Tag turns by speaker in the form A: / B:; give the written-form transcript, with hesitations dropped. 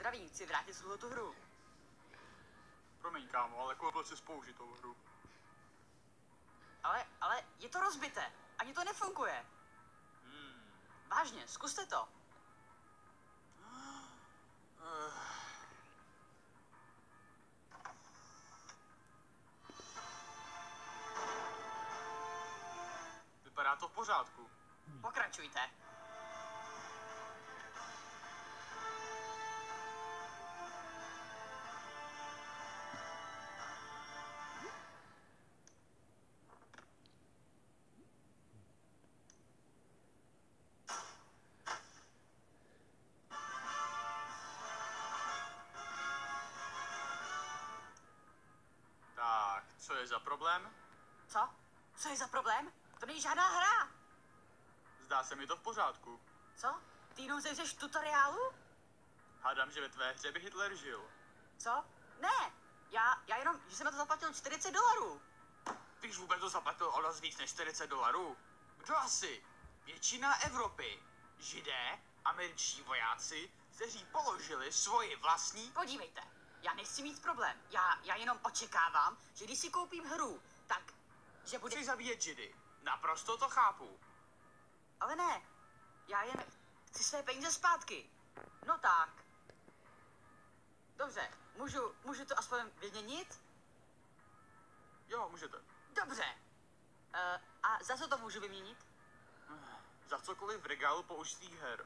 A: Zdravím, chci vrátit tu hru.
B: Promiň, kámo, ale koupil jsi použitou hru.
A: Ale je to rozbité. Ani to nefunguje. Vážně, zkuste to.
B: Vypadá to v pořádku.
A: Pokračujte.
B: Tak, co je za problém?
A: Co? Co je za problém? To není žádná hra.
B: Zdá se mi to v pořádku.
A: Co? Ty jenom zemřeš v tutoriálu?
B: Hádám, že ve tvé hře by Hitler žil.
A: Co? Ne. Já jenom, že jsem na to zaplatil $40.
B: Ty jsi vůbec to zaplatil o dost víc než $40? Kdo asi? Většina Evropy. Židé, američtí vojáci, kteří položili svoji vlastní...
A: Podívejte, já nechci mít problém. Já jenom očekávám, že když si koupím hru, tak, že bude...
B: Chci zabíjet Židy. Naprosto to chápu.
A: Ale ne, já jen chci své peníze zpátky. No tak. Dobře, můžu to aspoň vyměnit?
B: Jo, můžete.
A: Dobře. A za co to můžu vyměnit?
B: Za cokoliv v regálu použitých her.